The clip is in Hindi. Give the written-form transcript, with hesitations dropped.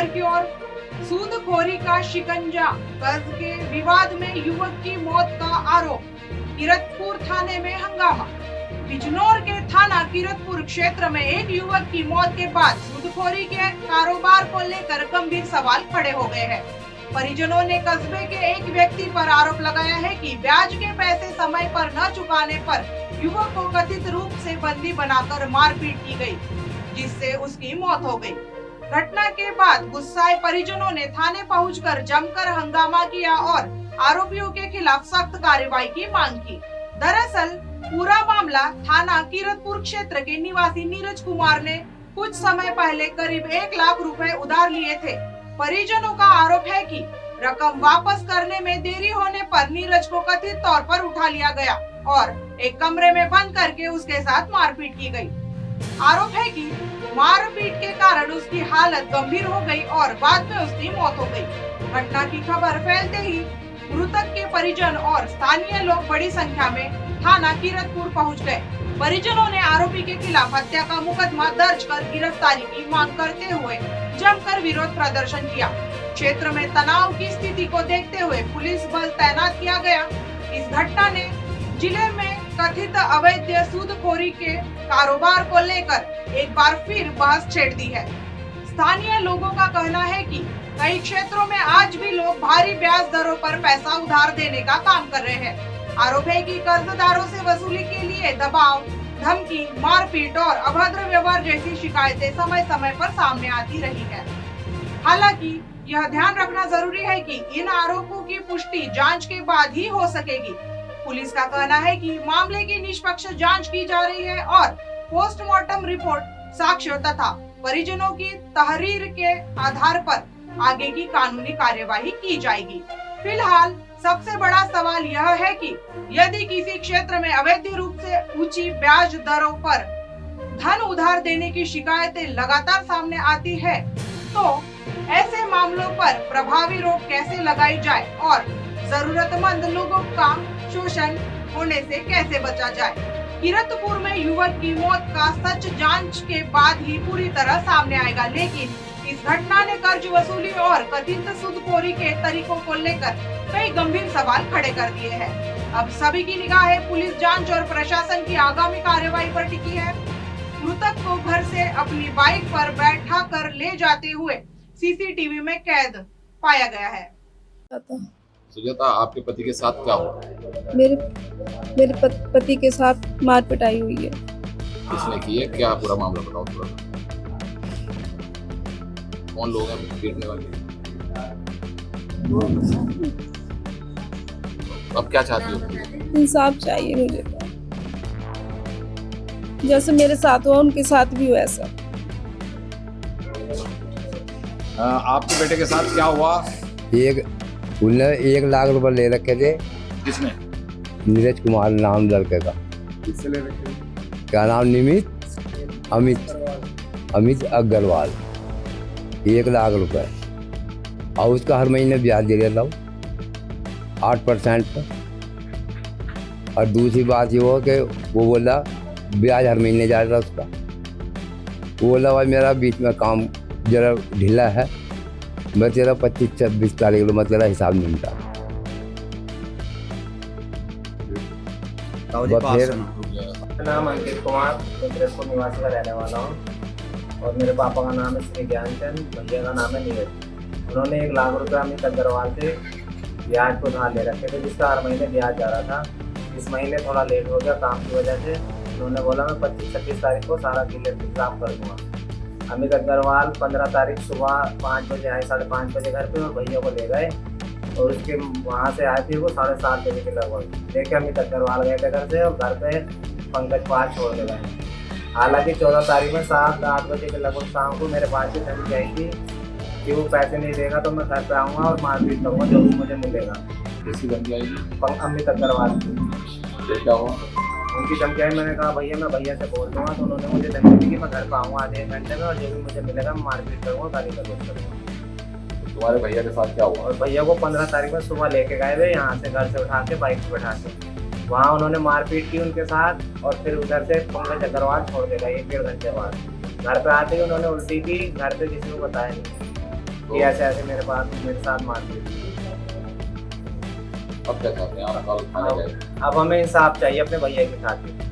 खबर की ओर। सूदखोरी का शिकंजा, कर्ज के विवाद में युवक की मौत का आरोप, कीरतपुर थाने में हंगामा। बिजनौर के थाना कीरतपुर क्षेत्र में एक युवक की मौत के बाद सूदखोरी के कारोबार को लेकर गंभीर सवाल खड़े हो गए हैं। परिजनों ने कस्बे के एक व्यक्ति पर आरोप लगाया है कि ब्याज के पैसे समय पर न चुकाने पर युवक को कथित रूप से बंदी बनाकर मारपीट की गई, जिससे उसकी मौत हो गई। घटना के बाद गुस्साए परिजनों ने थाने पहुंचकर जमकर हंगामा किया और आरोपियों के खिलाफ सख्त कार्रवाई की मांग की। दरअसल पूरा मामला थाना कीरतपुर क्षेत्र के निवासी नीरज कुमार ने कुछ समय पहले करीब 1 लाख रुपए उधार लिए थे। परिजनों का आरोप है कि रकम वापस करने में देरी होने पर नीरज को कथित तौर पर उठा लिया गया और एक कमरे में बंद करके उसके साथ मारपीट की गई। आरोप है कि मारपीट के कारण उसकी हालत गंभीर हो गई और बाद में उसकी मौत हो गई। घटना की खबर फैलते ही मृतक के परिजन और स्थानीय लोग बड़ी संख्या में थाना कीरतपुर पहुंच गए। परिजनों ने आरोपी के खिलाफ हत्या का मुकदमा दर्ज कर गिरफ्तारी की मांग करते हुए जमकर विरोध प्रदर्शन किया। क्षेत्र में तनाव की स्थिति को देखते हुए पुलिस बल तैनात किया गया। इस घटना ने जिले में कथित अवैध सूदखोरी के कारोबार को लेकर एक बार फिर बहस छेड़ दी है। स्थानीय लोगों का कहना है कि कई क्षेत्रों में आज भी लोग भारी ब्याज दरों पर पैसा उधार देने का काम कर रहे हैं। आरोप है कि कर्जदारों से वसूली के लिए दबाव, धमकी, मारपीट और अभद्र व्यवहार जैसी शिकायतें समय समय पर सामने आती रही है। हालांकि यह ध्यान रखना जरूरी है कि इन आरोपों की पुष्टि जांच के बाद ही हो सकेगी। पुलिस का कहना है कि मामले की निष्पक्ष जांच की जा रही है और पोस्टमार्टम रिपोर्ट, साक्ष्य तथा परिजनों की तहरीर के आधार पर आगे की कानूनी कार्यवाही की जाएगी। फिलहाल सबसे बड़ा सवाल यह है कि यदि किसी क्षेत्र में अवैध रूप से ऊंची ब्याज दरों पर धन उधार देने की शिकायतें लगातार सामने आती है, तो ऐसे मामलों पर प्रभावी रोक कैसे लगाई जाए और जरूरतमंद लोगों का शोषण होने से कैसे बचा जाए। कीरतपुर में युवक की मौत का सच जांच के बाद ही पूरी तरह सामने आएगा, लेकिन इस घटना ने कर्ज वसूली और कथित सूदखोरी के तरीकों को लेकर कई गंभीर सवाल खड़े कर दिए हैं। अब सभी की निगाहें पुलिस जांच और प्रशासन की आगामी कार्रवाई पर टिकी है। मृतक को घर से अपनी बाइक पर बैठा कर ले जाते हुए सीसीटीवी में कैद पाया गया है। सुजाता, आपके पति के साथ क्या हुआ? मेरे पति के साथ मार पिटाई हुई है। किसने की है? क्या पूरा मामला बताओ थोड़ा। कौन लोग हैं पीटने वाले? अब क्या चाहती हो? इंसाफ चाहिए मुझे, जैसे मेरे साथ हुआ उनके साथ भी हो ऐसा। आपके बेटे के साथ क्या हुआ? उन्हें 1 लाख रुपए ले रखे थे। किसने? नीरज कुमार नाम लड़के का। किससे ले रखे? क्या नाम? अमित अग्रवाल। 1 लाख रुपए और उसका हर महीने ब्याज दे रहा था 8% पर। और दूसरी बात ये हो कि वो बोला ब्याज हर महीने जा रहा उसका। वो बोला भाई मेरा बीच में काम जरा ढीला है, मैं तेरा 25-26 तारीख को मतलब हिसाब नहीं था। मेरा नाम अंकित कुमार, कीरतपुर निवासी का रहने वाला हूँ और मेरे पापा का नाम है श्री ज्ञानचंद, भैया का नाम है नीरज। उन्होंने 1 लाख रुपये अमित अग्रवाल से ब्याज को उधार ले रखे थे, जिसका हर महीने ब्याज जा रहा था। इस महीने थोड़ा लेट हो गया काम की वजह से। उन्होंने बोला मैं 25-26 तारीख को सारा क्लियर इंतजाम कर दूँगा। अमित अग्रवाल 15 तारीख सुबह 5 बजे आए, 5:30 बजे घर पे, और भैया को ले गए और उसके वहाँ से आए थे वो 7:30 बजे के लगभग। देखे अमित अग्रवाल गए थे घर से और घर पे पंकज पाल छोड़ के गए। हालांकि 14 तारीख में 7-8 बजे के लगभग शाम को मेरे पास से धमकी आई थी कि वो पैसे नहीं देगा तो मैं घर पे आऊँगा और मारपीट करूँगा जो भी मुझे मिलेगा। किसकी धमकी आई? अमित अग्रवाल की। क्या हुआ? उनकी धमकी आई, मैंने कहा भैया मैं भैया से बोल दूँगा, तो उन्होंने मुझे धमकी दी कि मैं घर पर आऊँगा आधे 1 घंटे में और जो भी मुझे मिलेगा मैं मारपीट करूँगा, गाली गलौज करूँगा। तुम्हारे भैया के साथ क्या हुआ? और भैया को 15 तारीख में सुबह लेके गए वे यहाँ से घर से उठा के बाइक पे बैठा के। वहाँ उन्होंने मारपीट की उनके साथ और फिर उधर से पंकज अग्रवाल छोड़ के गए 1-1.5 घंटे बाद। घर पे आते ही उन्होंने उल्टी की, घर पे किसी को बताया नहीं। कि ऐसे ऐसे मेरे साथ मारपीट की। अब क्या चाहते हैं आप? कल थाने गए? अब हमें इंसाफ चाहिए अपने भैया की खातिर।